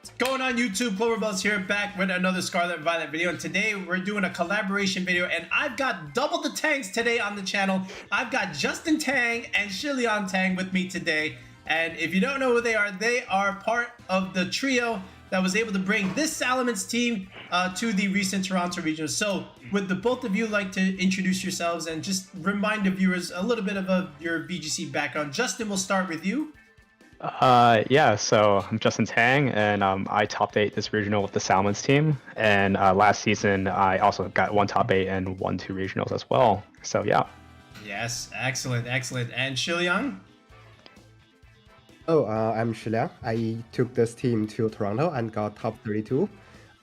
What's going on YouTube? Cloverbells here, back with another Scarlet and Violet video, and today we're doing a collaboration video, and I've got double the Tangs today on the channel. I've got Justin Tang and Shiliang Tang with me today, and if you don't know who they are part of the trio that was able to bring this Salamence team to the recent Toronto region. So would the both of you like to introduce yourselves and just remind the viewers a little bit of your VGC background? Justin, we'll start with you. Yeah, so I'm Justin Tang, and I top-8 this regional with the Salamence team, and last season I also got one top-8 and won 2 regionals as well, so yeah. Yes, excellent, excellent. And Shiliang? I'm Shiliang. I took this team to Toronto and got top 32.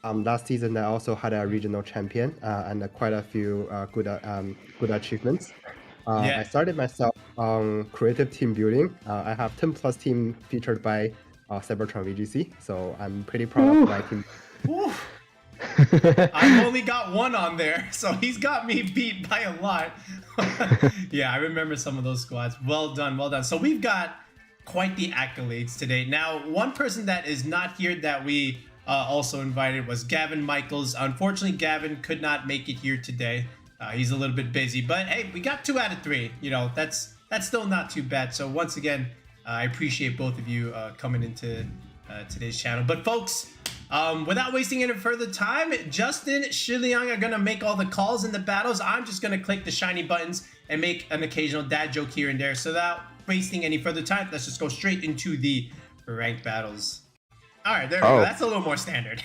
Last season I also had a regional champion and quite a few good achievements. I started myself on creative team building. I have 10 plus team featured by Cybertron VGC, so I'm pretty proud of my team. I've only got one on there, so he's got me beat by a lot. Yeah, I remember some of those squads. Well done, well done. So we've got quite the accolades today. Now, one person that is not here that we also invited was Gavin Michaels. Unfortunately, Gavin could not make it here today. He's a little bit busy, but hey, we got 2 out of 3. You know, that's still not too bad. So once again, I appreciate both of you coming into today's channel. But folks, without wasting any further time, Justin, Shiliang are gonna make all the calls in the battles. I'm just gonna click the shiny buttons and make an occasional dad joke here and there. So without wasting any further time, let's just go straight into the ranked battles. All right, there we go. That's a little more standard.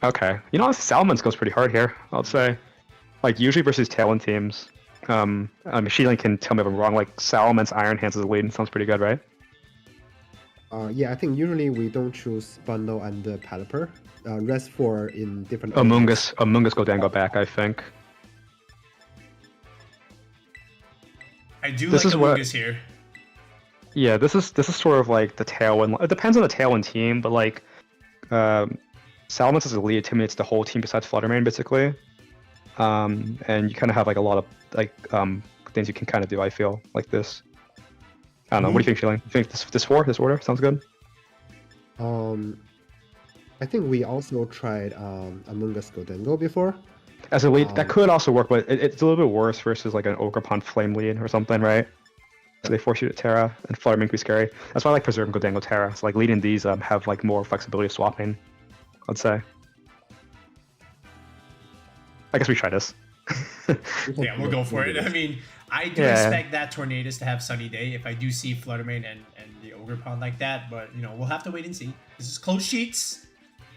Okay, you know, Salamence goes pretty hard here, I'll say. Like, usually versus Tailwind teams, Shiliang can tell me if I'm wrong, like, Salamence Iron Hands as a lead sounds pretty good, right? Yeah, I think usually we don't choose Bundle and Pelipper. Rest 4 in different... Amoongus Gholdengo back, I think. I do like Amoongus here. Yeah, this is sort of like the Tailwind. It depends on the Tailwind team, but like, Salamence as a lead intimidates the whole team besides Flutter basically. And you kind of have like a lot of like things you can kind of do. I feel like this. I don't know. What do you think, Shiliang? You think this order sounds good? I think we also tried Amoongus Gholdengo before. As a lead, that could also work, but it's a little bit worse versus like an Ogerpon-Flame lead or something, right? So they force you to Tera, and Flutter can be scary. That's why I like Preserve and Gholdengo Tera. So like leading these have like more flexibility of swapping, I'd say. I guess we try this. Yeah, we'll go for it. I mean, I do expect that Tornadus to have Sunny Day if I do see Fluttermane and the Ogerpon like that, but you know, we'll have to wait and see. This is close sheets.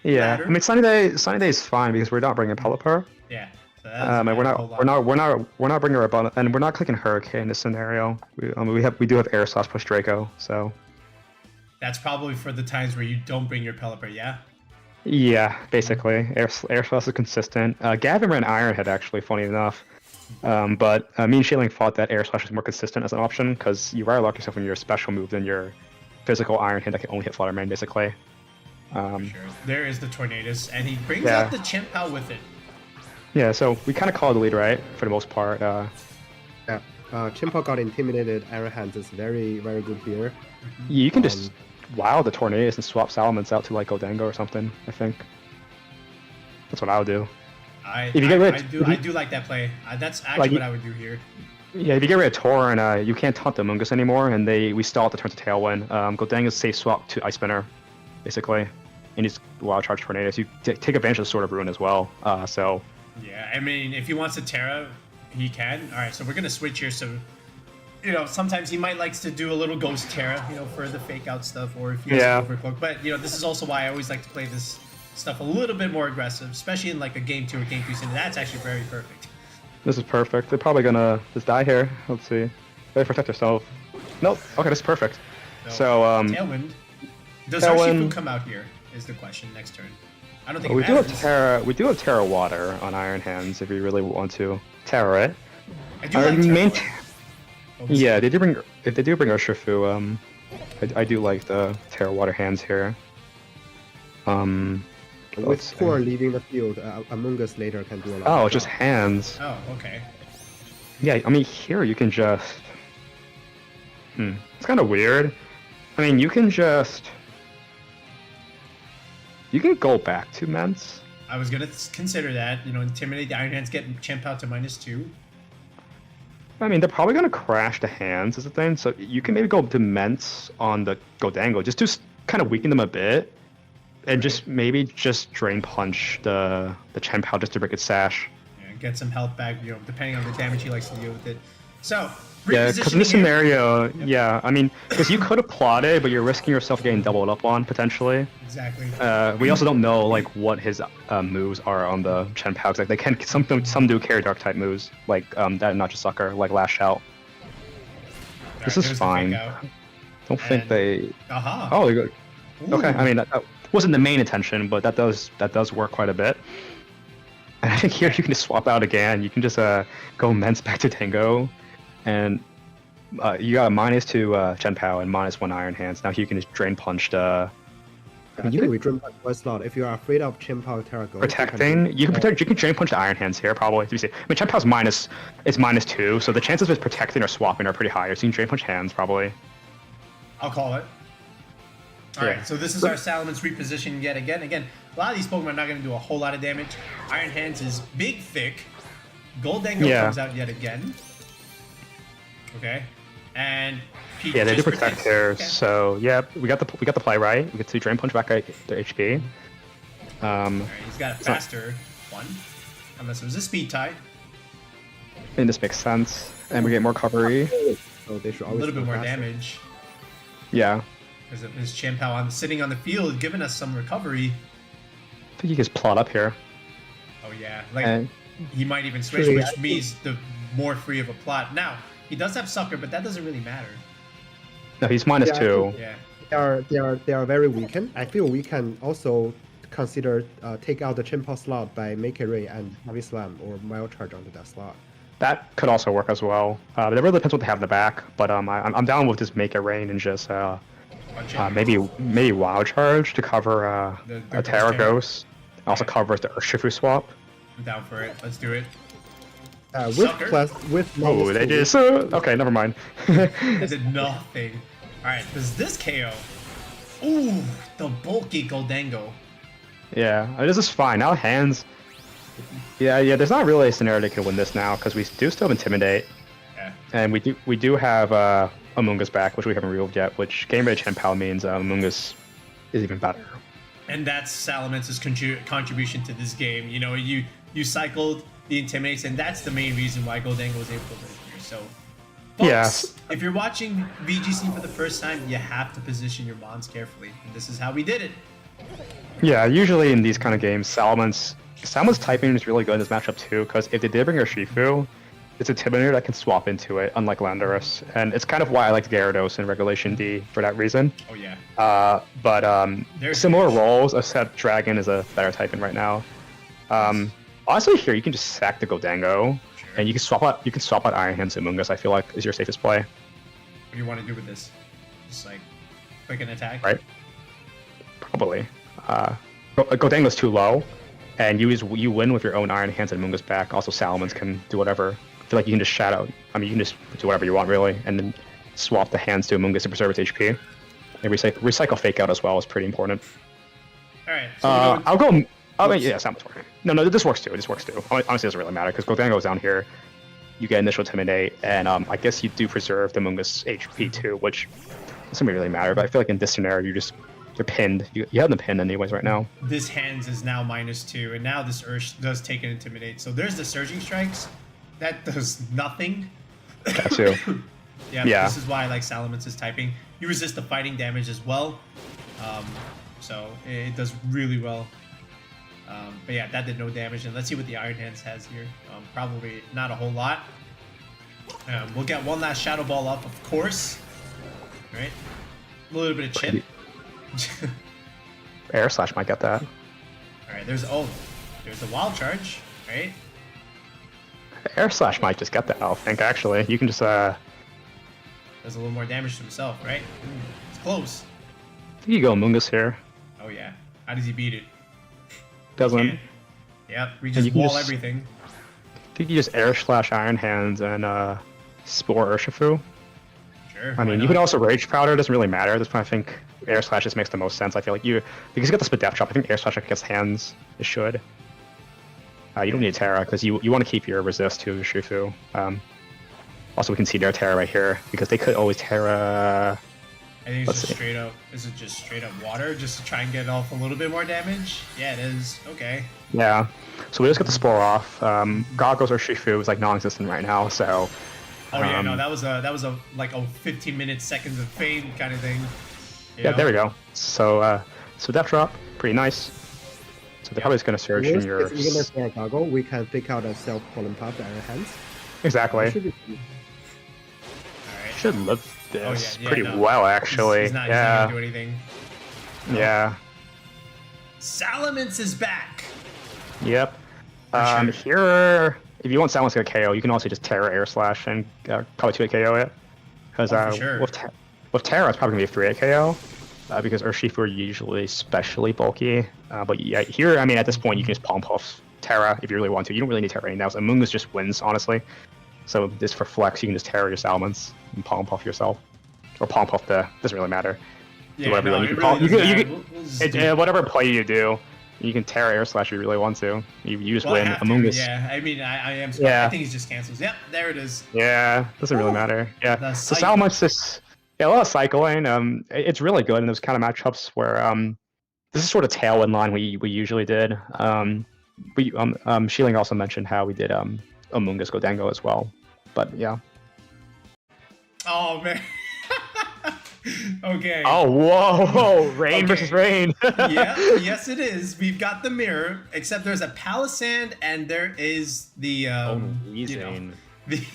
Yeah, I mean Sunny Day is fine because we're not bringing Pelipper. Yeah. So and we're not bringing Rabana, and we're not clicking Hurricane in this scenario. We do have Air Slash plus Draco, so that's probably for the times where you don't bring your Pelipper, yeah. Yeah, basically. Air Slash is consistent. Gavin ran Iron Head, actually, funny enough. But me and Shiliang thought that Air Slash is more consistent as an option, because you rather lock yourself in your special move than your physical Iron Head that can only hit Flutter basically. Sure. There is the Tornadus, and he brings out the Chien-Pao with it. Yeah, so we kind of call the lead, right? For the most part. Chien-Pao got intimidated. Iron Hands is very, very good here. You can just wow the Tornadus and swap Salamence out to like Gholdengo or something, I think. That's what I would do. I do like that play. That's actually like, what I would do here. Yeah, if you get rid of Tor and you can't taunt the Amoongus anymore, and we stall at the turn to Tailwind, Gholdengo's safe swap to Ice Spinner, basically. And just wild charge Tornadus. You take advantage of the Sword of Ruin as well, so... Yeah, I mean, if he wants to Tera, he can. Alright, so we're going to switch here, so... You know, sometimes he might likes to do a little Ghost Tera, you know, for the fake out stuff, or if he has Overcloak. But, you know, this is also why I always like to play this stuff a little bit more aggressive, especially in like a Game 2 or Game 3 scene. That's actually very perfect. This is perfect. They're probably gonna just die here. Let's see. Better protect yourself. Nope. Okay, this is perfect. So, Tailwind. Does Urshifu come out here, is the question next turn. I don't think we do have Tera Water on Iron Hands if you really want to. Tera, right? I do like Tera. Yeah, if they do bring Urshifu, I do like the Tera Water hands here. With 4 leaving the field, Amoongus later can do a lot. Oh, just hands. Oh, okay. Yeah, I mean here you can just. It's kind of weird. I mean you can just You can go back to Mence. I was gonna consider that. You know, Intimidate the Iron Hands, get Chien-Pao to -2. I mean, they're probably gonna crash the hands is the thing, so you can maybe go to Mence on the Gholdengo, just to kind of weaken them a bit, and just maybe just Drain Punch the Chien-Pao just to break its sash. Yeah, get some health back, you know, depending on the damage he likes to deal with it. So, Yeah, because in this repositioning here- scenario, Yep. yeah, I mean, because you could have plotted, but you're risking yourself getting doubled up on, potentially. Exactly. We also don't know, like, what his moves are on the Chien-Pao, 'cause, like, they can, some do carry Dark-type moves, like, that Not Just Sucker, like Lash Out. This is fine. Don't think And- they... Aha. Oh, they go... Okay, Ooh. I mean, that wasn't the main intention, but that does work quite a bit. And I think here you can just swap out again. You can just go Mence back to Tango, and you got a -2 Chien-Pao and -1 Iron Hands. Now you can just Drain Punch the... I think we Drain Punch was not. If you are afraid of Chien-Pao Tera Dragon, Protecting, you can Drain Punch the Iron Hands here probably. To be safe. I mean, Chien-Pao's -2, so the chances of it protecting or swapping are pretty high. So you can Drain Punch hands probably. I'll call it. Alright, Yeah. so this is our Salamence reposition yet again. Again, a lot of these Pokemon are not going to do a whole lot of damage. Iron Hands is big, thick. Gholdengo Yeah. comes out yet again. Okay. And Pete Yeah, they do just protect protects. here. Okay. So yeah, we got the play right. We get to Drain Punch back at the HP. Alright, he's got a faster one. Unless it was a speed tie. And this makes sense. And we get more recovery. So they should A always little bit go more faster. damage. Yeah. Because of his Chien-Pao sitting on the field, giving us some recovery. I think you can just plot up here. Oh yeah, like And he might even switch, Actually, which I think- means the more free of a plot. Now, he does have Sucker, but that doesn't really matter. no, he's Yeah, I -2. Yeah. They are very weakened. I feel we can also consider take out the Chien-Pao slot by Make It Rain and Heavy Slam or Wild Charge onto that slot. That could also work as well. But it really depends what they have in the back. But I'm down with just Make It Rain and just Punch it. maybe Wild Charge to cover The a Tera Ghost Ghost. Also covers the Urshifu swap. I'm down for it. Let's do it. With Sucker. with Oh, they -2, just okay, never mind. I did nothing. Alright, does this KO? Ooh, the bulky Gholdengo. Yeah, this is fine. Now hands. Yeah. There's not really a scenario they can win this now because we do still have Intimidate, Yeah. and we do have Amoongus back, which we haven't revealed yet. Which getting rid of Chien-Pao means Amoongus is even better. And that's Salamence's contribution to this game. You know, you cycled the Intimidates, and that's the main reason why Gholdengo was able to live here. So, folks, Yes. if you're watching VGC for the first time, you have to position your mons carefully. And this is how we did it. Yeah, usually in these kind of games, Salamence typing is really good in this matchup too, because if they did bring Urshifu, it's a Intimidator that can swap into it, unlike Landorus. And it's kind of why I liked Gyarados in regulationE for that reason. Oh, yeah. But There's similar huge. roles, except Dragon is a better typing right now. Honestly, here you can just sack the Gholdengo, Sure. and you can swap out Iron Hands and Amoongus. I feel like is your safest play, What do you want to do with this? Just like quick an attack? right? Probably. Gholdengo's too low, and you win with your own Iron Hands and Amoongus back. Also, Salamence can do whatever. I feel like you can just shadow. I mean, you can just do whatever you want really, and then swap the hands to Amoongus to preserve its HP. And recycle Fake Out as well is pretty important. Alright, so we're going- I'll go. Oh, wait, yeah, Salamence working. No, this works too. This works too. Honestly, it doesn't really matter because Gholdengo goes down here. You get initial Intimidate, and I guess you do preserve the Amoongus HP too, which doesn't really matter. But I feel like in this scenario, you're pinned. You have them pinned anyways right now. this hands is now -2, and now this Ursh does take an Intimidate. So there's the Surging Strikes. That does nothing. That too. Yeah. This is why I like Salamence's typing. You resist the fighting damage as well. So it does really well. But yeah, that did no damage. And let's see what the Iron Hands has here. Probably not a whole lot. We'll get one last Shadow Ball up, of course. Right? A little bit of chip. Air Slash might get that. Alright, there's the Wild Charge, right? Air Slash might just get that, I think, actually. You can just, Does a little more damage to himself, right? It's close. I think you go Amoongus here. Oh yeah. How does he beat it? Doesn't. Can't. Yep, we And just you can wall just- everything. I think you just Air Slash Iron Hands and Spore Urshifu. Sure. Sure. I mean, you could also Rage Powder. It doesn't really matter. At this point, I think Air Slash just makes the most sense. I feel like because you got the Split Death Drop, I think Air Slash against hands, it should. You don't need Tera, because you want to keep your resist to Urshifu. Also, we can see their Tera right here, because they could always Tera... I think it's just straight up. Is it just straight up water, just to try and get off a little bit more damage? Yeah, it is. Okay. Yeah. So we just get the Spore off. Goggles or Urshifu is like non-existent right now, so... Oh yeah, no, that was a like a 15 seconds of fame kind of thing. Yeah, there we go. So Death Drop, pretty nice. So they're probably just gonna search in your... Even if they're a goggle, we can pick out a self-column pop in our hands. Exactly. Should be Alright. Should live this yeah, pretty no. well, actually. He's not yeah. gonna do anything. Yeah. Salamence is back. Yep. Sure. Here, if you want Salamence to get KO, you can also just Tera Air Slash and probably 2-8 KO it. Because sure. with Tera, it's probably going to be a 3-8 KO. Because Urshifu are usually especially bulky. But yeah, here, I mean, at this point, you can just Palm Puff Tera if you really want to. You don't really need Tera right now. So Amoongus just wins, honestly. So this for flex, you can just Tera your Salamence and Palm Puff yourself. Or Palm Puff doesn't really matter. Yeah, whatever no, you it can really doesn't whatever play you do, you can Tera Air Slash if you really want to. You just Well, I win. have to, Amoongus. Yeah, I mean, I am. Yeah. I think he's just cancels. Yep, there it is. Yeah, doesn't really matter. Yeah. The So cycle. Salamence is a lot of cycling. It's really good in those kind of matchups where this is sort of tailwind line we usually did. Shiliang also mentioned how we did Amoongus Gholdengo as well. But yeah. Oh man. Okay. Oh whoa! Rain Okay. versus rain. Yeah, yes it is. We've got the mirror, except there's a Palossand and there is the Weezing. the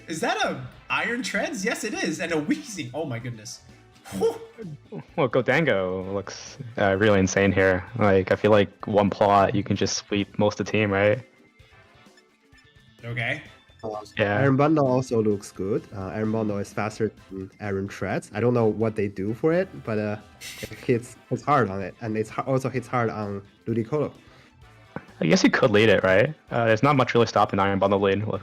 is that a Iron Treads? Yes it is, and a Weezing. Oh my goodness. Whew. Well, Gholdengo looks really insane here. Like, I feel like one plot, you can just sweep most of the team, right? Okay. Yeah. Iron Bundle also looks good. Iron Bundle is faster than Iron Treads. I don't know what they do for it, but it hits hard on it, and it also hits hard on Ludicolo. I guess you could lead it, right? There's not much really stopping Iron Bundle lead. With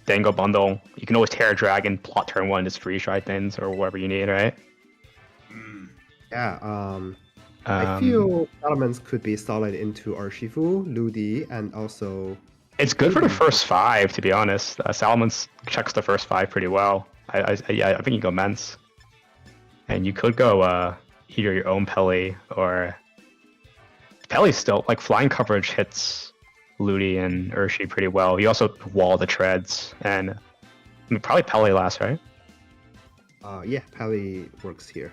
Dango Bundle, you can always Tera Dragon, plot turn 1, just freeze dry things, or whatever you need, right? Yeah, I feel Salamence could be solid into Urshifu, Ludi, and also... It's good for the first 5, to be honest. Salamence checks the first 5 pretty well. I think you go Mence. And you could go either your own Pelly, or... Pelly's still, like, flying coverage hits Ludi and Urshi pretty well. You also wall the treads, and I mean, probably Pelly last, right? Yeah, Pelly works here.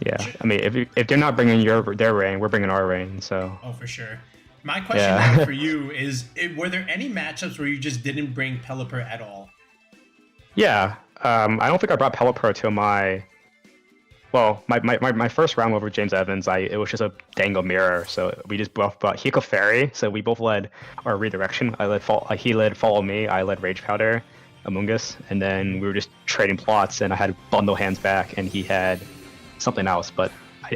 Yeah, I mean, if they're not bringing their rain, we're bringing our rain, so... Oh, for sure. My question now for you is, were there any matchups where you just didn't bring Pelipper at all? Yeah, I don't think I brought Pelipper to my... Well, my first round over James Evans, it was just a Dango mirror, so we just both brought Hiko Fairy, so we both led our redirection. He led Follow Me, I led Rage Powder, Amoongus, and then we were just trading plots, and I had Bundle Hands back, and he had something else, but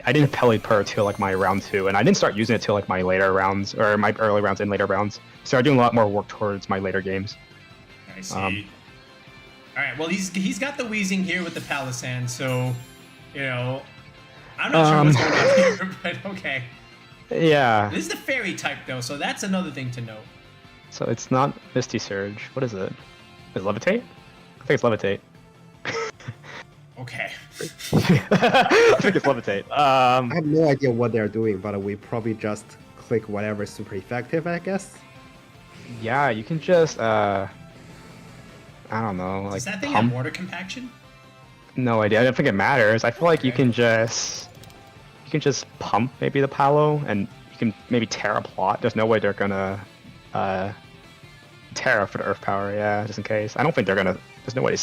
I didn't Pelipper till like my round 2, and I didn't start using it till like my later rounds, or my early rounds and later rounds. Started doing a lot more work towards my later games. I see. All right, well, he's got the Weezing here with the Palossand, so, you know, I'm not sure what's going on here, but okay. Yeah. This is the fairy type, though, so that's another thing to note. So it's not Misty Surge. What is it? Is it Levitate? I think it's Levitate. Okay. I think it's Levitate. I have no idea what they're doing, but we probably just click whatever is super effective, I guess. Yeah, you can just, I don't know, like Does that thing have water compaction? No idea. I don't think it matters. I feel like you can just pump maybe the Palo, and you can maybe Tera plot. There's no way they're gonna Tera for the Earth Power, yeah, just in case. I don't think they're gonna. There's no way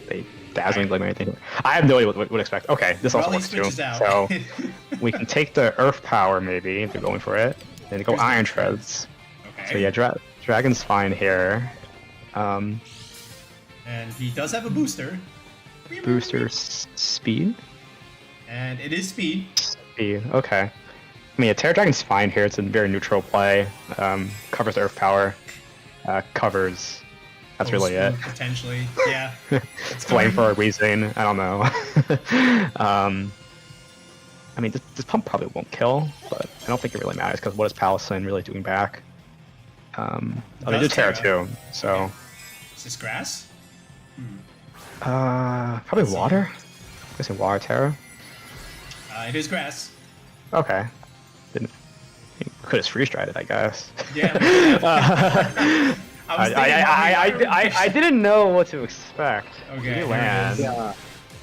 they dazzling like anything. I have no idea what to expect. Okay, this also works too. So we can take the Earth Power maybe if they're going for it, then go Iron Treads. Okay. So yeah, Dragon's fine here. And he does have a booster. Booster speed. And it is speed. Speed. Okay. I mean, yeah, Tera Dragon's fine here. It's a very neutral play. Covers Earth Power. Covers That's really it. Potentially, yeah. Flame for a Weezing. I don't know. I mean, this pump probably won't kill, but I don't think it really matters because what is Palossand really doing back? They do Tera too, so. Okay. Is this grass? Probably water. I'm guessing water Tera. It is grass. Okay. Could have freeze dried it, I guess. Yeah. I didn't know what to expect. Okay. You land.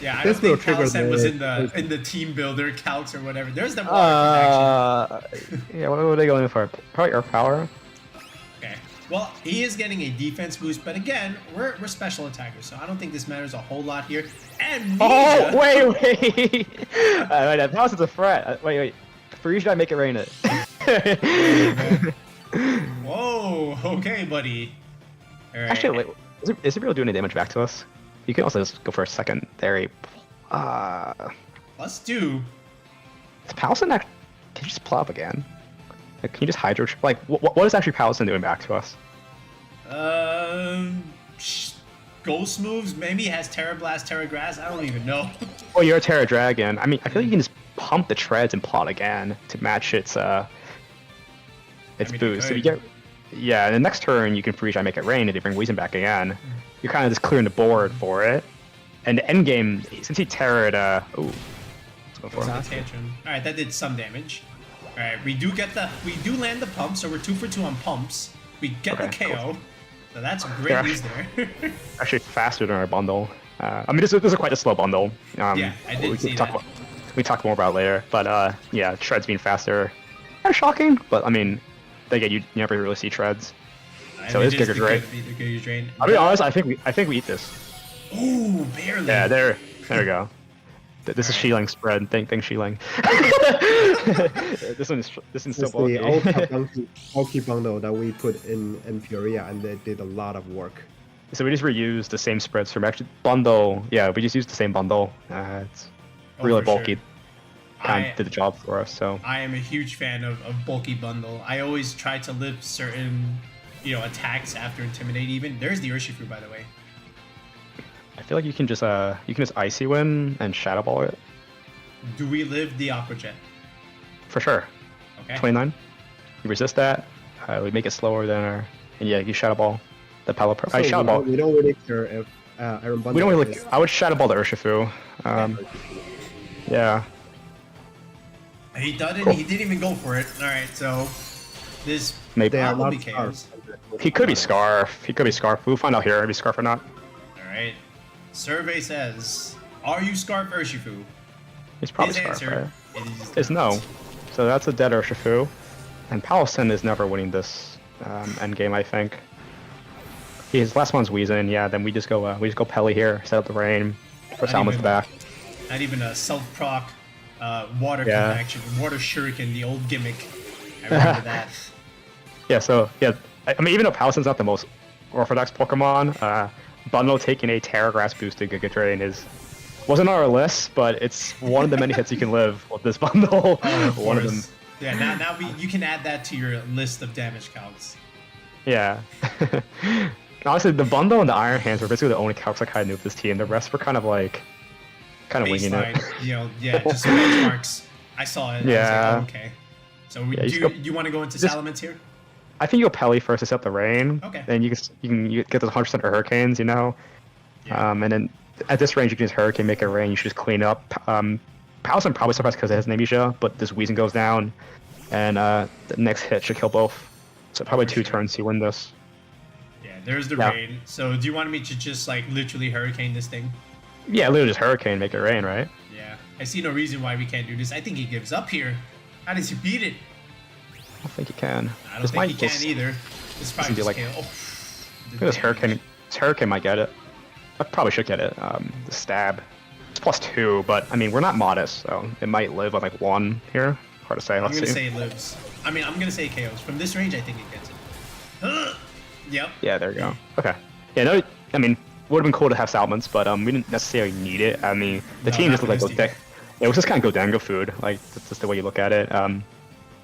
Yeah, I don't this will think trigger Palossand was the- in the team builder calcs or whatever. There's the water protection. Yeah, what are they going for? Probably Earth Power. Okay. Well, he is getting a defense boost, but again, we're special attackers, so I don't think this matters a whole lot here. And Oh, wait! That Palosand's a threat. Wait. Freeze dry, make it rain it. Whoa, okay, buddy. All right. Actually, wait, is it really doing any damage back to us? You can also just go for a secondary. Let's do. Is Palossand actually? Can you just plop again? Like, can you just hydro? Like, what is actually Palossand doing back to us? Ghost moves. Maybe he has Terra Blast, Terra Grass. I don't even know. Oh, you're a Tera Dragon. I mean, I feel like you can just pump the treads and plot again to match its boost. So you get, yeah, and the next turn you can freeze dry, make it rain, and you bring Weezing back again. You're kind of just clearing the board for it. And the end game, since he Terra'd, ooh, let's go for it. Tantrum. All right, that did some damage. All right, we do land the pump, so we're 2 for 2 on pumps. We get the KO, cool. so that's great news there. Actually, faster than our bundle. I mean, this is quite a slow bundle. Yeah, I did see that. We can talk more about it later, but yeah, treads being faster, kind of shocking. But I mean, again, you never really see treads. So it's Giga Drain. I'll be honest, I think we eat this. Ooh, barely. Yeah, there we go. This is Shiliang spread. Thank Shiliang. This one's so bulky. The bulky bundle that we put in Peoria, and they did a lot of work. So we just reused the same spreads from actually bundle. Yeah, we just used the same bundle. It's really bulky. Sure. Kind of did the job for us. So I am a huge fan of bulky bundle. I always try to live certain, attacks after Intimidate. Even there's the Urshifu, by the way. I feel like you can just Icy Wind and Shadow Ball it. Do we live the Aqua Jet? For sure. Okay. 29. You resist that. We make it slower than our. And yeah, you Shadow Ball the Pelipper. So Shadow Ball. We don't really care if Iron Bundle. We don't really. I would Shadow Ball the Urshifu. Yeah. He didn't. Cool. He didn't even go for it. All right, so this Maybe. They are probably not KOs. He could be Scarf. He could be Scarf. We'll find out here if he's Scarf or not. All right. Survey says, "Are you Scarf Urshifu?" He's probably His Scarf, answer right? Is no. So that's a dead Urshifu. And Palossand is never winning this endgame, I think. His last one's Weezing, yeah, then we just go Pelly here, set up the rain, for Salamence back. Not even a self-proc water connection, water shuriken, the old gimmick. I remember that. Yeah, so, yeah, I mean, even though Palossand's not the most orthodox Pokemon, Bundle taking a Tera Grass boosted Giga Drain wasn't on our list, but it's one of the many hits you can live with this bundle. One of them. Yeah, now you can add that to your list of damage counts. Yeah. Honestly, the bundle and the Iron Hands were basically the only calcs I kind of knew of this team. The rest were kind of winging it. Just benchmarks. I saw it. Yeah. I was like, oh, okay. So you want to go into Salamence here? I think you'll Pelly first to set up the rain. Okay. Then you can get those 100% Hurricanes, Yeah. And then at this range you can just Hurricane, make it rain. You should just clean up. Palossand probably surprised because it has Amnesia, but this Weezing goes down, and the next hit should kill both. So probably 2 turns you win this. Yeah, there's the rain. So do you want me to just literally Hurricane this thing? Yeah, literally just Hurricane, make it rain, right? Yeah. I see no reason why we can't do this. I think he gives up here. How does he beat it? I don't think he can. I don't think he can either. This probably just KO. This Hurricane might get it. I probably should get it. The stab. It's +2, but I mean we're not modest, so it might live on 1 here. Hard to say. I'm Let's gonna see. say it lives. I mean, I'm gonna say KOs. From this range, I think it gets it. Yep. Yeah, there you go. Okay. Yeah, no, I mean, would have been cool to have Salamence, but we didn't necessarily need it. I mean, the team just looked like it was just kind of Gholdengo food. That's just the way you look at it.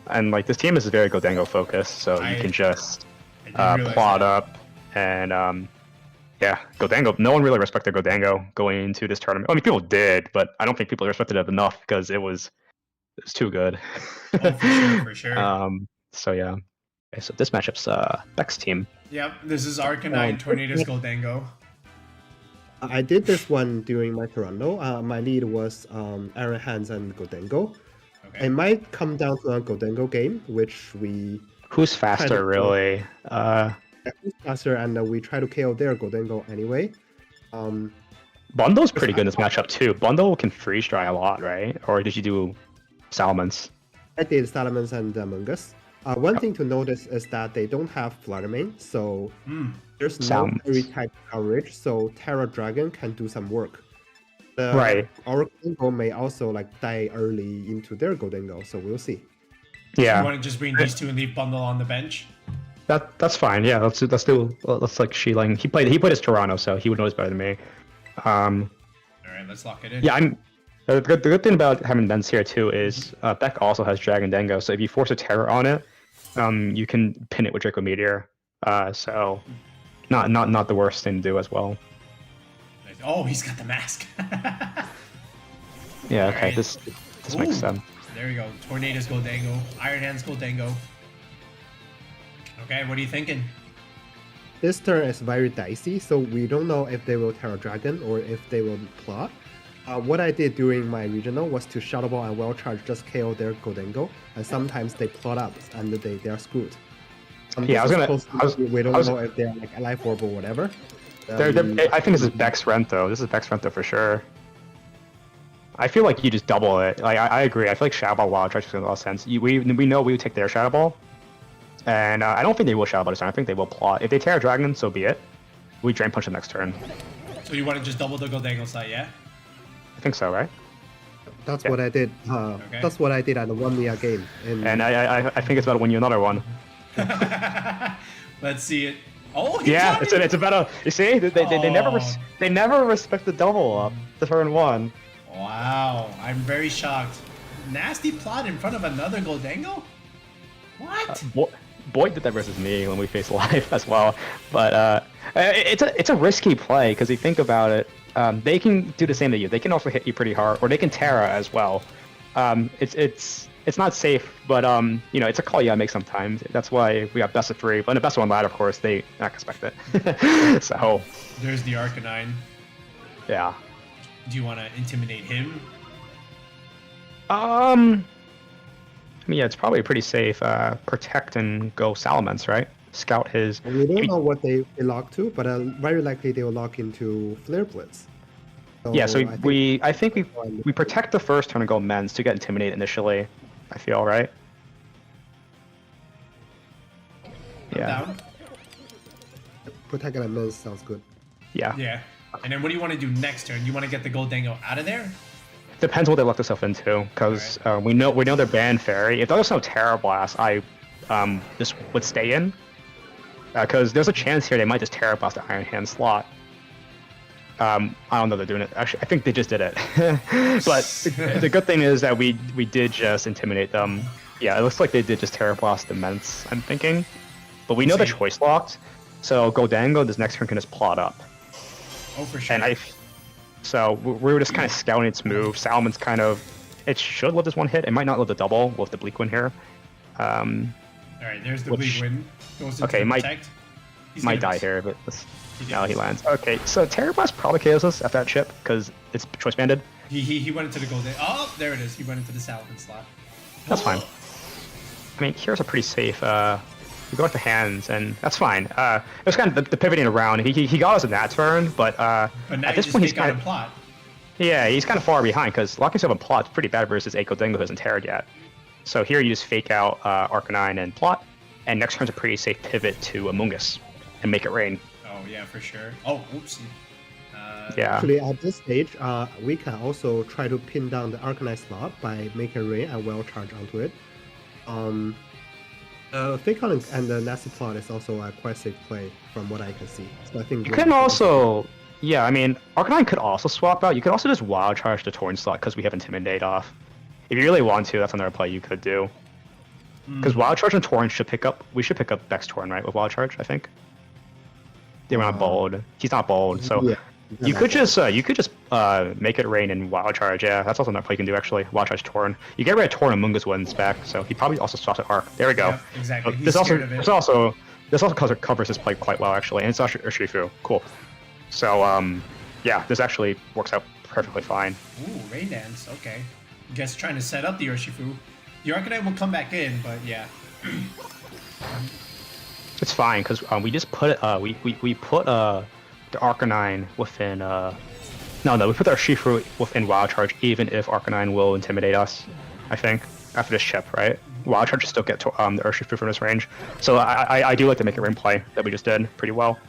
And this team is very Gholdengo focused, so you can just plot up and Yeah, Gholdengo. No one really respected Gholdengo going into this tournament. I mean, people did, but I don't think people respected it enough because it was too good. Oh, for sure, for sure. So yeah. Okay, so this matchup's Beck's team. Yep, this is Arcanine, Tornadus, Gholdengo. I did this one during my Toronto. My lead was Aaron Hands and Gholdengo. Okay. It might come down to a Gholdengo game, which we... Who's faster, really? Who's faster, and we try to KO their Gholdengo anyway. Bundle's pretty good in this matchup, too. Bundle can freeze dry a lot, right? Or did you do Salamence? I did Salamence and Amoongus. One thing to notice is that they don't have Flutter main, so there's no fairy type coverage, so Tera Dragon can do some work. Our Gholdengo may also like die early into their Gholdengo, so we'll see. Yeah. You want to just bring these two and leave Bundle on the bench? That's fine. Yeah, let's like Shiliang. He played his Toronto, so he would know this better than me. All right, let's lock it in. Yeah, the good thing about having Vents here too is Beck also has Dragon Dengo, so if you force a Terror on it, you can pin it with Draco Meteor. So not the worst thing to do as well. Oh, he's got the mask. Yeah. Okay. Right. This makes sense. There we go. Tornadus, Gholdengo. Iron Hands, Gholdengo. Okay, what are you thinking? This turn is very dicey, so we don't know if they will Tera Dragon or if they will plot. What I did during my regional was to Shadow Ball and Well Charge just KO their Gholdengo, and sometimes they plot up and they are screwed. Yeah, we don't know if they're like Life Orb or whatever. I think this is Beck's Rent though. This is Beck's Rent though for sure. I feel like you just double it. Like I agree. I feel like Shadow Ball Wild Charge makes a lot of sense. We know we would take their Shadow Ball, and I don't think they will Shadow Ball this turn. I think they will plot. If they Tera Dragon, so be it. We Drain Punch the next turn. So you want to just double the Gholdengo slot, yeah? I think so, right? That's what I did. Okay. That's what I did at the 1 year game. And I think it's about to win you another one. Let's see it. Oh, yeah, it's about a. You see, they never respect the double up the turn one. Wow, I'm very shocked. Nasty plot in front of another Gholdengo? What? Boyd did that versus me when we faced live as well, but it's a risky play because you think about it, they can do the same to you. They can also hit you pretty hard, or they can Terra as well. It's not safe, but you know, it's a call you gotta make sometimes. That's why we got best of 3. But in the best of 1 ladder, of course, they not expect it. So there's the Arcanine. Yeah. Do you want to intimidate him? I mean, yeah, it's probably pretty safe. Protect and go Salamence, right? Scout his. We don't know what they lock to, but very likely they will lock into Flare Blitz. So yeah, so I think we protect the first turn and go Men's to get Intimidate initially. I feel right. Yeah. Down. Protect and Men's sounds good. Yeah. Yeah. And then what do you want to do next turn? You want to get the Gholdengo out of there? Depends what they lock themselves into, because we know they're banned Fairy. If there's no Terra Blast, I just would stay in, because there's a chance here they might just Terra Blast the Iron Hand slot. I don't know they're doing it. Actually, I think they just did it. But the good thing is that we did just intimidate them. Yeah, it looks like they did just Terra Blast Immense, I'm thinking. But we know the choice locked, so Gholdengo this next turn can just plot up. Oh, for sure. And so we were just kind of scouting its move. Salamence kind of, it should live this one hit. It might not live the double with the Bleak Wind here. All right, there's the Bleak Wind. Goes into okay, might die here, but now he lands. Okay, so Terra Blast probably KOs us after that chip because it's choice banded. He went into the Golden. Oh, there it is. He went into the Salamence slot. That's fine. I mean, here's a pretty safe. We go with the hands, and that's fine. It was kind of the pivoting around. He got us in that turn, but now at this point he's kind of plot. Yeah, he's kind of far behind because locking yourself in plot is pretty bad versus a Gholdengo who hasn't terrored yet. So here you just fake out Arcanine and plot, and next turn's a pretty safe pivot to Amoongus and make it rain. Oh yeah, for sure. Oh, oopsie. Yeah. Actually, at this stage, we can also try to pin down the Arcanine slot by making rain and well charge onto it. Fake out and the nasty plot is also a quite safe play from what I can see. So I think you can also, yeah, I mean, Arcanine could also swap out. You could also just wild charge the Torn slot because we have Intimidate off. If you really want to, that's another play you could do. Because wild charge and Torn should pick up. We should pick up Beck's Torn, right, with wild charge, I think. They went on bold. He's not bold, so Yeah. you could just make it rain and wild charge. Yeah, that's also another play you can do actually. Wild charge Torn. You get rid of Torn and Amoongus wins back, so he probably also swaps at Arc. There we go. Yep, exactly. So He's this scared of it. this also covers this play quite well actually, and it's actually Urshifu. Cool. So yeah, this actually works out perfectly fine. Ooh, Rain Dance. Okay. Guess trying to set up the Urshifu. The Arcanine will come back in, but yeah. It's fine because we just put we put the Arcanine within we put the Urshifu within Wild Charge even if Arcanine will intimidate us. I think after this chip, right? Wild Charge still get to, the Urshifu from this range. So I do like to make a rain play that we just did pretty well.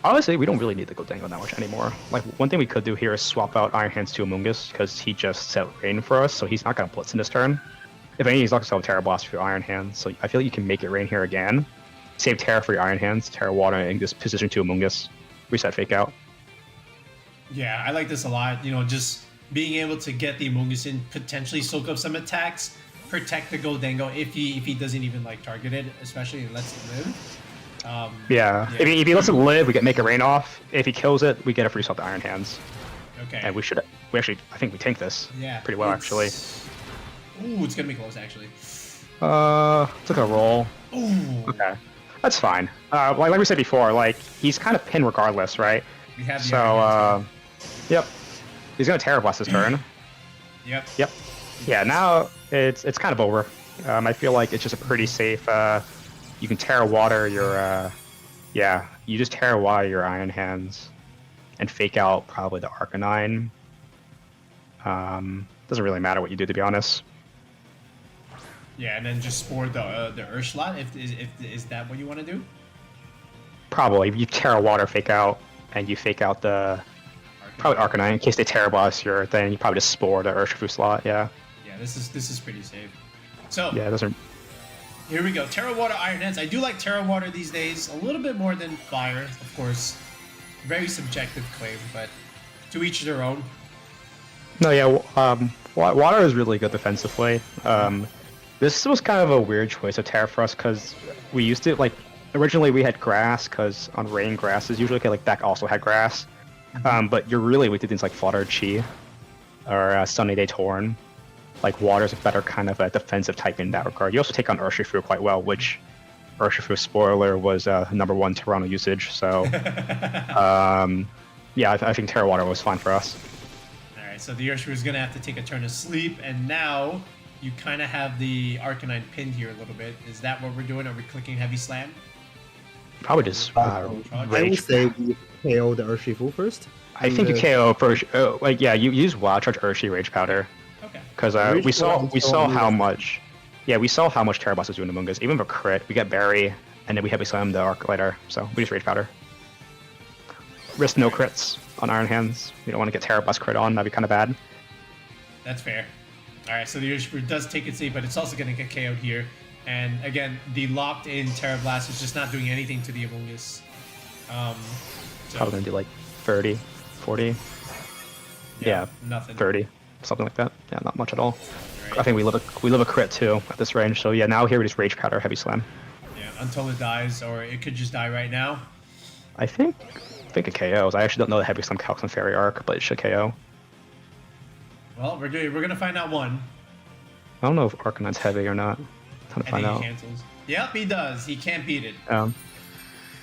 Honestly, we don't really need the Gholdengo that much anymore. Like, one thing we could do here is swap out Iron Hands to Amoongus, because he just set rain for us, so he's not going to blitz in this turn. If anything, he's not going to sell Terra Blast for your Iron Hands, so I feel like you can make it rain here again. Save Terra for your Iron Hands, Terra Water, and just position to Amoongus. Reset Fake Out. Yeah, I like this a lot. You know, just being able to get the Amoongus in, potentially soak up some attacks, protect the Gholdengo if he doesn't even like target it, especially lets it live. Yeah. If he lets it live, we get make it rain off. If he kills it, we get a free swap to Iron Hands. Okay. And we actually, I think we tank this. Yeah. Pretty well actually. Ooh, it's gonna be close actually. Took a roll. Ooh. Okay. That's fine. Like we said before, like he's kind of pinned regardless, right? We have the so yep. He's gonna Terra Blast this turn. Yep. Yep. Yeah, now it's kind of over. I feel like it's just a pretty safe you can Terra Water your you just Terra Water your Iron Hands and fake out probably the Arcanine. Doesn't really matter what you do, to be honest. Yeah, and then just spore the Urshlat if is that what you want to do? Probably. You Terra Water fake out and you fake out the probably Arcanine in case they Terra Blast your thing. You probably just spore the Urshifu slot. Yeah. Yeah, this is pretty safe. So yeah, it doesn't. Here we go. Terra Water, Iron Hands. I do like Terra Water these days a little bit more than Fire, of course. Very subjective claim, but to each their own. No, yeah. Water is really good defensively. This was kind of a weird choice of Terra for us because we used to like originally we had grass because on rain grass is usually okay, like deck also had grass. But you're really weak to things like Flutter, Chi, or Sunny Day Torn. Like water's a better kind of a defensive type in that regard. You also take on Urshifu quite well, which Urshifu spoiler was #1 Toronto usage. So yeah, I think Terra Water was fine for us. All right, so the Urshifu is gonna have to take a turn of sleep, and now you kind of have the Arcanine pinned here a little bit. Is that what we're doing? Are we clicking Heavy Slam? Probably just I would Rage. say we KO the Urshifu first. I think you KO first. Like yeah, you use Wild Charge Urshi Rage Powder. Okay. Because we saw how much, we saw how much Terra Blast was doing to Amoongus. Even for crit, we get Berry, and then we Heavy Slam the Arc later. So we just Rage Powder. Risk no crits on Iron Hands. We don't want to get Terra Blast crit on. That'd be kind of bad. That's fair. All right, so the Urshifu does take its lead, but it's also going to get KO'd here. And again, the locked-in Terra Blast is just not doing anything to the Amoongus. Probably gonna do like 30, 40. Yeah, nothing. 30. Something like that. Yeah, not much at all. Right. I think we live a crit too at this range. So yeah, now here we just Rage Powder, Heavy Slam. Yeah, until it dies, or it could just die right now. I think it KOs. I actually don't know the Heavy Slam calcs on Fairy Arc, but it should KO. Well, we're gonna find out one. I don't know if Arcanine's heavy or not. Time to find out. He cancels. Yep, he does. He can't beat it. Yeah. All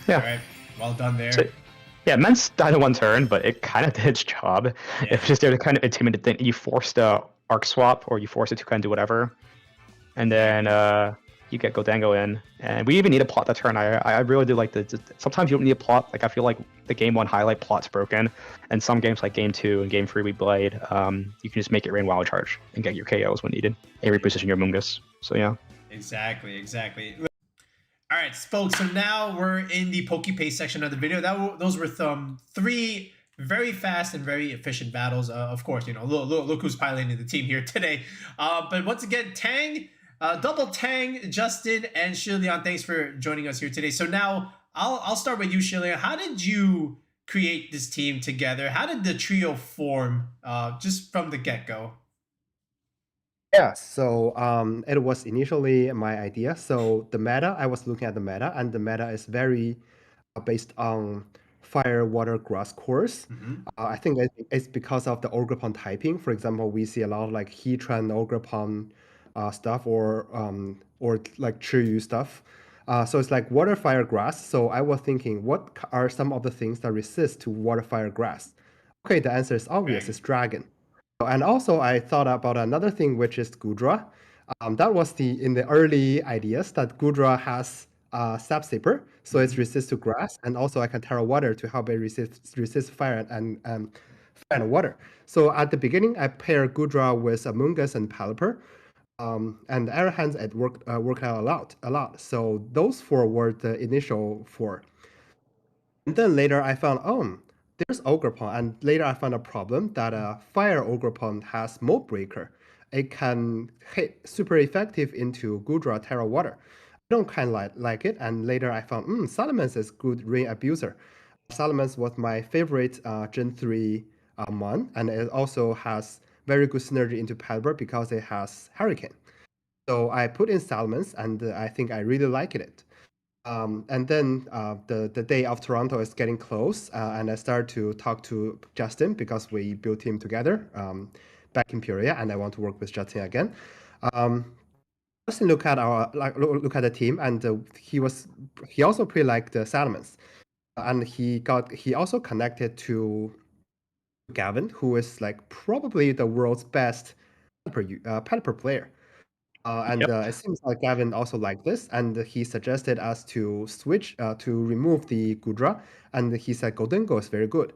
right, well done there. So, yeah, Mence died in one turn, but it kind of did its job. Yeah. It's just there to kind of intimidate thing. You force the Arc Swap, or you force it to kind of do whatever. And then you get Gholdengo in. And we even need a plot that turn. I really do like sometimes you don't need a plot. Like, I feel like the Game 1 highlight plot's broken. And some games like Game 2 and Game 3 we played, you can just make it rain Wild Charge and get your KOs when needed. And reposition your Amoongus. So yeah. Exactly. All right, folks, so now we're in the Pokepaste section of the video. Those were three very fast and very efficient battles. Of course, you know, look who's piloting the team here today. But once again, Tang, double Tang, Justin, and Shiliang, thanks for joining us here today. So now I'll start with you, Shiliang. How did you create this team together? How did the trio form just from the get-go? Yeah, so it was initially my idea. So the meta, I was looking at the meta, and the meta is very based on fire, water, grass cores. I think it's because of the Ogerpon typing. For example, we see a lot of like Heatran, Ogerpon stuff, or like Chiyu stuff. So it's like water, fire, grass. So I was thinking, what are some of the things that resist to water, fire, grass? Okay, the answer is obvious. Right. It's dragon. And also, I thought about another thing, which is Gudra. That was in the early ideas that Gudra has Sap Sipper, so it's resist to grass, and also I can Tera Water to help it resist fire and fire and water. So at the beginning, I paired Gudra with Amoongus and Pelipper, and Air Hands it worked out a lot. So those four were the initial four. And then later I found, there's Ogerpon. And later I found a problem that Fire Ogerpon has Mold Breaker. It can hit super effective into Gudra Terra Water. I don't kind of like it. And later I found, Salamence is good Rain Abuser. Salamence was my favorite Gen 3 mon, and it also has very good synergy into Pelipper because it has Hurricane. So I put in Salamence, and I think I really liked it. And then the day of Toronto is getting close, and I start to talk to Justin because we built team together back in Peoria, and I want to work with Justin again. Justin look at the team, and he also pretty liked the Salamence, and he also connected to Gavin, who is like probably the world's best Pelipper player. It seems like Gavin also liked this, and he suggested us to switch to remove the Gudra, and he said Gholdengo is very good.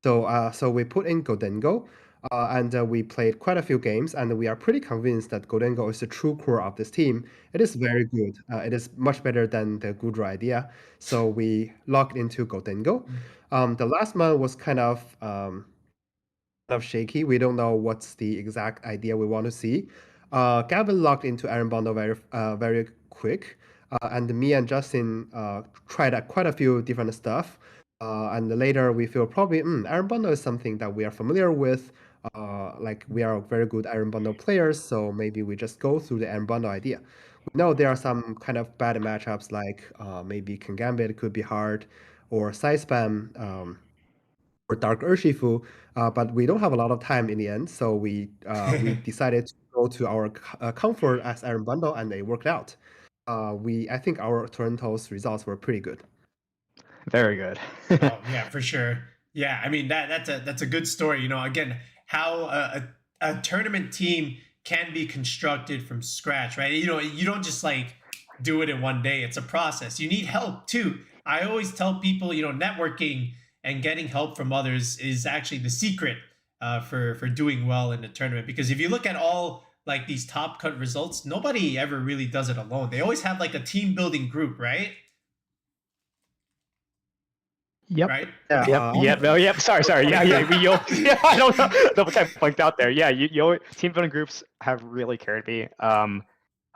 So we put in Gholdengo, and we played quite a few games, and we are pretty convinced that Gholdengo is the true core of this team. It is very good. It is much better than the Gudra idea. So we logged into Gholdengo. The last month was kind of shaky. We don't know what's the exact idea we want to see. Gavin logged into Iron Bundle very quick, and me and Justin tried quite a few different stuff. And later we feel probably Iron Bundle is something that we are familiar with. Like we are very good Iron Bundle players, so maybe we just go through the Iron Bundle idea. We know there are some kind of bad matchups, like maybe Kangambit could be hard, or Side Spam. Or Dark Urshifu, but we don't have a lot of time in the end, so we decided to go to our comfort as Iron Bundle, and they worked out. I think our Toronto's results were pretty good. Very good. Oh yeah, for sure. Yeah, I mean that's a good story. Again, how a tournament team can be constructed from scratch, right? You don't just like do it in one day. It's a process. You need help too. I always tell people, networking and getting help from others is actually the secret for doing well in the tournament. Because if you look at all like these top cut results, nobody ever really does it alone. They always have like a team building group, right? Yep. Right? Yep. Sorry. Yeah. I don't know. Double time blanked out there. Yeah. Team building groups have really carried me.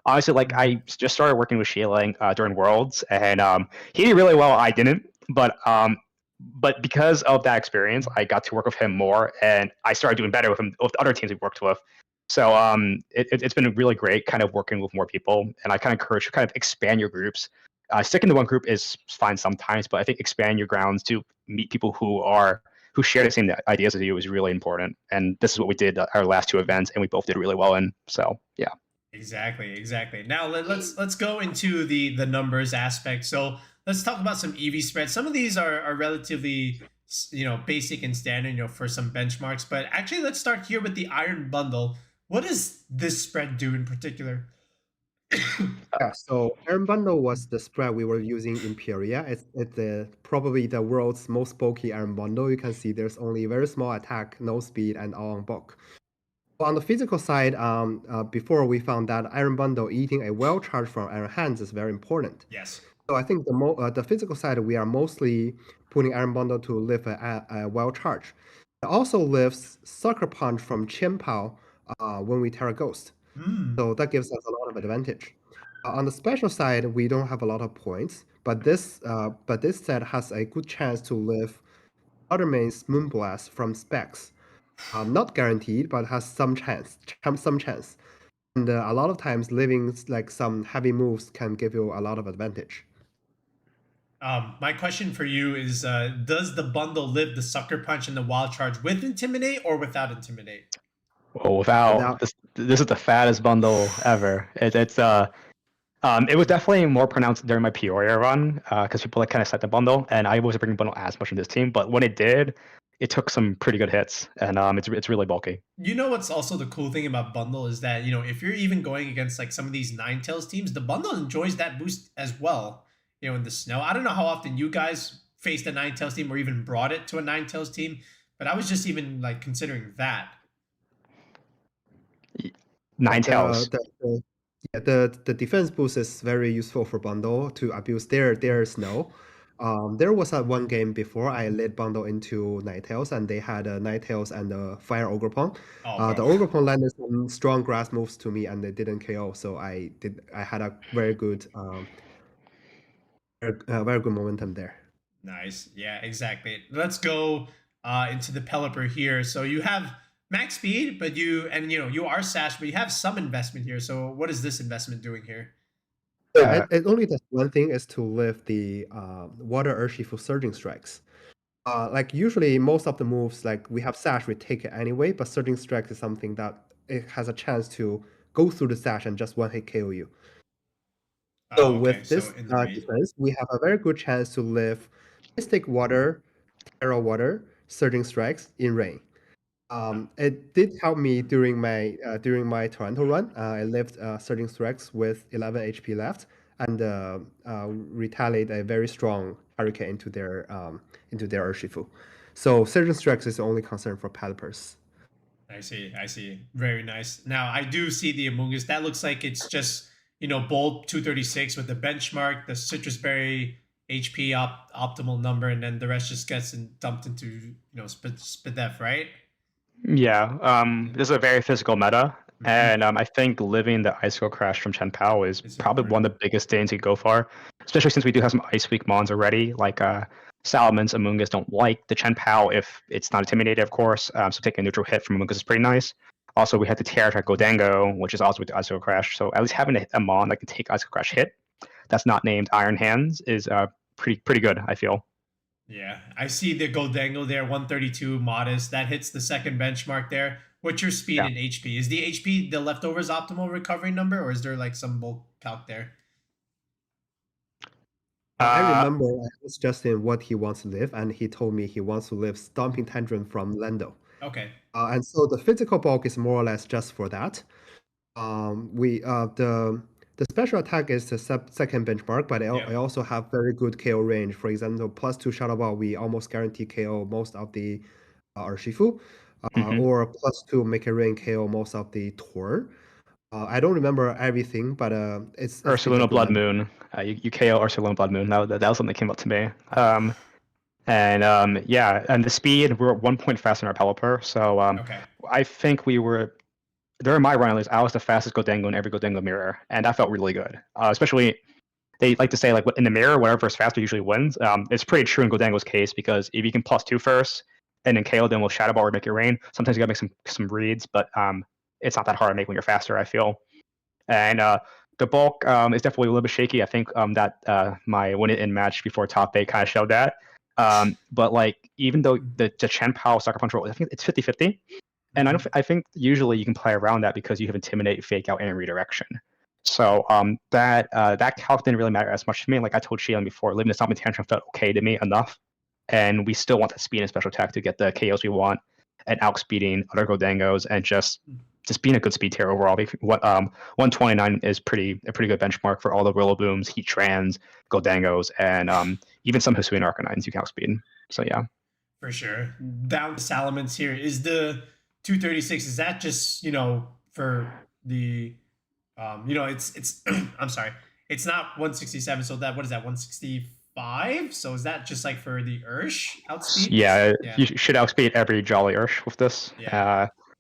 Honestly, like I just started working with Shiliang during Worlds, and he did really well. I didn't, but because of that experience, I got to work with him more, and I started doing better with him with other teams we worked with. So it's been really great, kind of working with more people, and I kind of encourage you kind of expand your groups. Sticking to one group is fine sometimes, but I think expand your grounds to meet people who share the same ideas as you is really important. And this is what we did our last two events, and we both did really well in. So yeah. Exactly. Now let's go into the numbers aspect. So let's talk about some EV spreads. Some of these are relatively basic and standard for some benchmarks, but actually let's start here with the Iron Bundle. What does this spread do in particular? Yeah, so Iron Bundle was the spread we were using in Peoria. It's probably the world's most bulky Iron Bundle. You can see there's only very small attack, no speed, and all on bulk. On the physical side, before we found that Iron Bundle eating a well charge from Iron Hands is very important. Yes. So I think the physical side, we are mostly putting Iron Bundle to live a well charge. It also lives Sucker Punch from Chien-Pao when we Terra Ghost. So that gives us a lot of advantage. On the special side, we don't have a lot of points, but this set has a good chance to live Ottermain's Moonblast from Specs. Not guaranteed, but has some chance. And a lot of times, living like some heavy moves can give you a lot of advantage. My question for you is: does the bundle live the Sucker Punch and the Wild Charge with Intimidate or without Intimidate? Oh, without this is the fattest bundle ever. It was definitely more pronounced during my Peoria run because people like kind of set the bundle, and I wasn't bringing bundle as much in this team. But when it did, it took some pretty good hits, and it's really bulky. You know what's also the cool thing about bundle is that if you're even going against like some of these Ninetales teams, the bundle enjoys that boost as well. In the snow. I don't know how often you guys faced a Ninetales team or even brought it to a Ninetales team, but I was just even like considering that. Ninetales. The defense boost is very useful for bundle to abuse their snow. There was one game before I led bundle into Ninetales, and they had a Ninetales and a Fire Ogerpon. The Ogerpon landed some strong grass moves to me, and they didn't KO. So I had a very good momentum there. Nice. Yeah, exactly. Let's go into the Pelipper here. So you have max speed, but you are sash, but you have some investment here. So what is this investment doing here? Yeah, it only does one thing, is to lift the Water Urshifu Surging Strikes. Like usually most of the moves, like we have sash, we take it anyway, but Surging Strikes is something that it has a chance to go through the sash and just one-hit KO you. So with this defense, we have a very good chance to live Mystic Water, Terra Water, Surging Strikes in rain. It did help me during my Toronto run. I lived Surging Strikes with 11 HP left and retaliate a very strong Hurricane into their Urshifu. So Surging Strikes is the only concern for Pelippers. I see. Very nice. Now I do see the Amoongus. That looks like it's just bold 236 with the benchmark, the citrus berry HP optimal number, and then the rest just gets dumped into Spadef, right? Yeah, this is a very physical meta, and I think living the Icicle Crash from Chien-Pao is probably one of the biggest things you go for, especially since we do have some Ice Weak Mons already, like Salamence, Amoongus don't like the Chien-Pao if it's not intimidated, of course, so taking a neutral hit from Amoongus is pretty nice. Also, we had the Tera Dragon Gholdengo, which is also with the Icicle Crash, so at least having a Mon that can take Icicle Crash hit that's not named Iron Hands is pretty good, I feel. Yeah, I see the Gholdengo there, 132 modest. That hits the second benchmark there. What's your speed and HP? Is the HP the leftovers optimal recovery number, or is there like some bulk calc there? I remember I asked Justin what he wants to live, and he told me he wants to live Stomping Tantrum from Lando. Okay. And so the physical bulk is more or less just for that. The special attack is the second benchmark, but I also have very good KO range. For example, +2 Shadow Ball, we almost guarantee KO most of the Urshifu, or +2 Make It Rain KO most of the Torn. I don't remember everything, but it's Ursaluna Blood Moon. You KO Ursaluna Blood Moon. That was something that came up to me. And the speed, we're 1 point faster than our Pelipper, so I think we were. During my run, at least, I was the fastest Gholdengo in every Gholdengo mirror, and that felt really good. Especially, they like to say, like, in the mirror, whatever is faster usually wins. It's pretty true in Gholdengo's case, because if you can +2 first, and then KO them with Shadow Ball or Make It Rain, sometimes you gotta make some reads, but it's not that hard to make when you're faster, I feel. And the bulk is definitely a little bit shaky. I think that my win-it-in match before top-8 kind of showed that. But, like, even though the Chien-Pao Sucker Punch roll, I think it's 50-50. And I think usually you can play around that because you have Intimidate, Fake Out, and Redirection. So that calc didn't really matter as much to me. Like I told Shiliang before, living the Stomping Tantrum felt okay to me enough. And we still want that speed and special attack to get the KOs we want, and outspeeding other Gholdengos, and just being a good speed tier overall. 129 is a pretty good benchmark for all the Willowbooms, Heatrans, Gholdengos, and even some Hisuian-Arcanines you can outspeed. So yeah. For sure. Down to Salamence here. Is the 236, is that just for the it's I'm sorry, it's not 167, so what is that, 165? So is that just like for the Ursh outspeed? Yeah, you should outspeed every Jolly Ursh with this.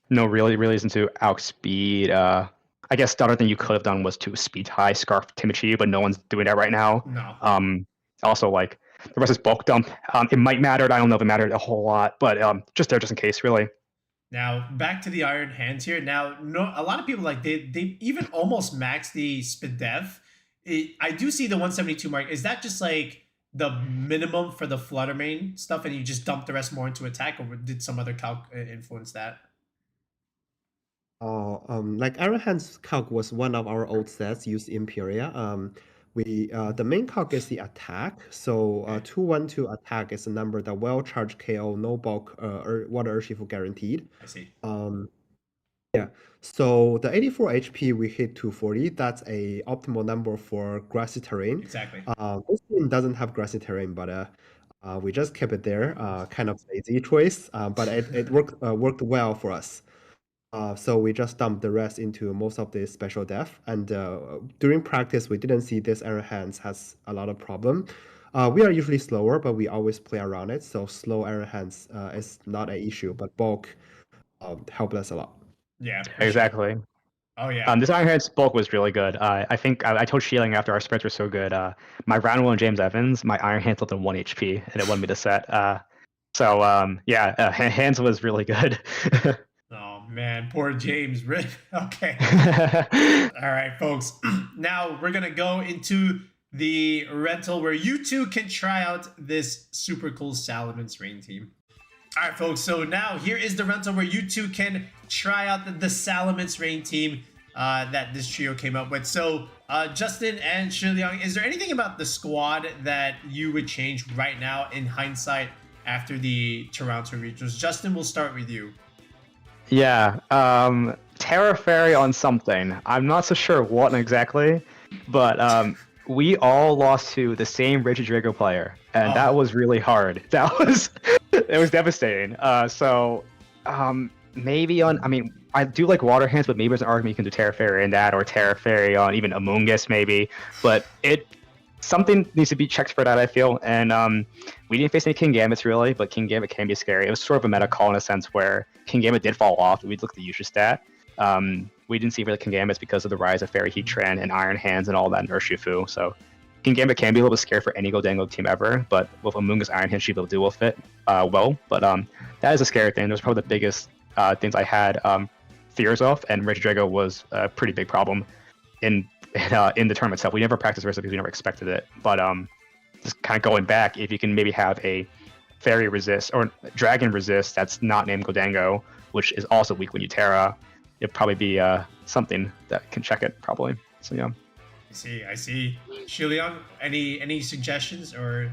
No really reason to outspeed. I guess the other thing you could have done was to speed high Scarf Timichi, but no one's doing that right now. No. Also, like, the rest is bulk dump. It might matter. I don't know if it mattered a whole lot, but just in case, really. Now back to the Iron Hands here. Now, no, a lot of people like they even almost max the SpDef. I do see the 172 mark. Is that just like the minimum for the Flutter main stuff, and you just dump the rest more into attack, or did some other calc influence that? Like Iron Hands calc was one of our old sets used in Imperia. The main calc is the attack. So 212 attack is a number that well charged KO, no bulk, or water Urshifu guaranteed. I see. Yeah. So the 84 HP we hit 240. That's a optimal number for grassy terrain. Exactly. This team doesn't have grassy terrain, but we just kept it there. Kind of lazy choice, but it worked well for us. So we just dumped the rest into most of the special def, and during practice we didn't see this Iron Hands has a lot of problem. We are usually slower, but we always play around it. So slow Iron Hands is not an issue, but bulk helped us a lot. Yeah, exactly. Sure. Oh yeah. This Iron Hands bulk was really good. I think I told Shiliang after our sprints were so good. My round one James Evans, my Iron Hands left on 1 HP, and it won me the set. Hands was really good. Oh man, poor James. Okay. All right, folks. Now we're gonna go into the rental where you two can try out this super cool Salamence rain team. All right, folks. So now here is the rental where you two can try out the Salamence rain team that this trio came up with. So Justin and Shiliang, is there anything about the squad that you would change right now in hindsight after the Toronto regionals? Justin, we'll start with you. Yeah, Tera Fairy on something. I'm not so sure what exactly, but we all lost to the same Regidrago player, and that was really hard. It was devastating. Maybe on. I mean, I do like Water Hands, but maybe there's an argument you can do Tera Fairy in that, or Tera Fairy on even Amoongus maybe. But something needs to be checked for that, I feel. And we didn't face any King Gambits really, but King Gambit can be scary. It was sort of a meta call in a sense where King Gambit did fall off. We'd look at the user stat. We didn't see really King Gambits because of the rise of Fairy Heatran and Iron Hands and all that in Urshifu. So King Gambit can be a little bit scary for any Gholdengo team ever, but with Amoongus Iron Hands, she'll be able to deal with it well. But that is a scary thing. It was probably the biggest things I had fears of, and Regidrago was a pretty big problem in the tournament itself. We never practiced versus because we never expected it. But just kind of going back, if you can maybe have a Fairy resist or Dragon resist that's not named Gholdengo, which is also weak when you Terra, it'd probably be something that can check it probably. So yeah. I see. Shiliang, any suggestions, or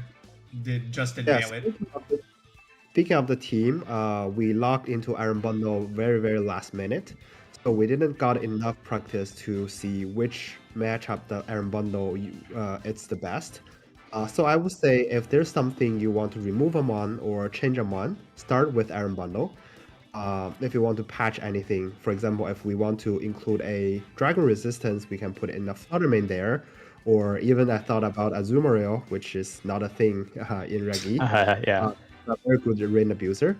did Justin nail it? Speaking of the team, we logged into Iron Bundle very, very last minute. So we didn't got enough practice to see which matchup the Iron Bundle it's the best. So I would say if there's something you want to remove them on or change them on, start with Iron Bundle. If you want to patch anything, for example, if we want to include a Dragon Resistance, we can put in a Flutter main there. Or even I thought about Azumarill, which is not a thing in Regi. Yeah. A very good rain abuser.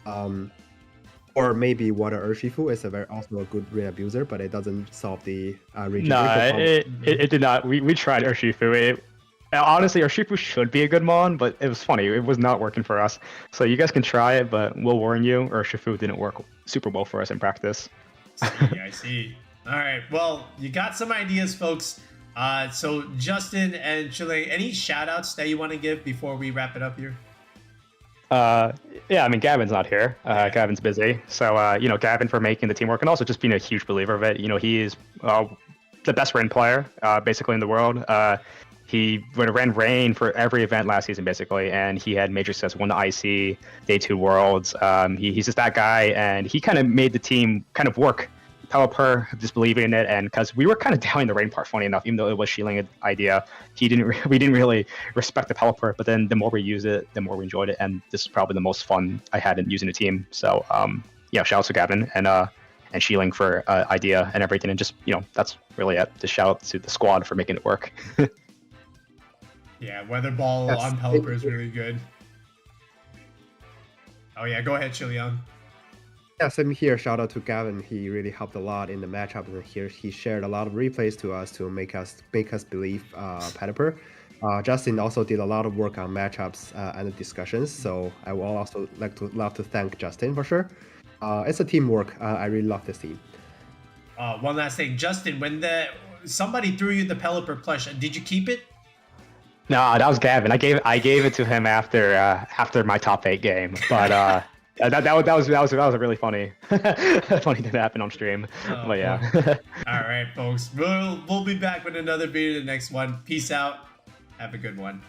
Or maybe Water Urshifu is also a good rain abuser, but it doesn't solve the regeneration. No, it did not. We tried Urshifu. Honestly, Urshifu should be a good mon, but it was funny. It was not working for us. So you guys can try it, but we'll warn you, Urshifu didn't work super well for us in practice. I see. All right. Well, you got some ideas, folks. So Justin and Chile, any shout outs that you want to give before we wrap it up here? Yeah, I mean, Gavin's not here. Gavin's busy. So, Gavin for making the team work and also just being a huge believer of it. He is the best rain player, basically, in the world. He ran rain for every event last season, basically, and he had major success, won the IC, Day 2 Worlds. He's just that guy, and he kind of made the team kind of work. Pelipper just believing in it, and because we were kind of doubting the rain part, funny enough, even though it was Shiliang's idea, we didn't really respect the Pelipper. But then the more we used it, the more we enjoyed it, and this is probably the most fun I had in using the team. So yeah, shout out to Gavin and Shiliang for idea and everything, and just that's really it. Just shout out to the squad for making it work. Yeah, Weather Ball on Pelipper is really good. Oh yeah, go ahead, Shiliang. Yeah, same here. Shout out to Gavin. He really helped a lot in the matchup. And here he shared a lot of replays to us to make us believe Pelipper. Justin also did a lot of work on matchups and discussions. So I will also love to thank Justin for sure. it's a teamwork. I really love this team. One last thing, Justin, when somebody threw you the Pelipper plush, did you keep it? No, that was Gavin. I gave it to him after my top 8 game, but that was a really funny funny thing that happened on stream. But yeah. All right, folks, we'll be back with another video in the next one. Peace out. Have a good one.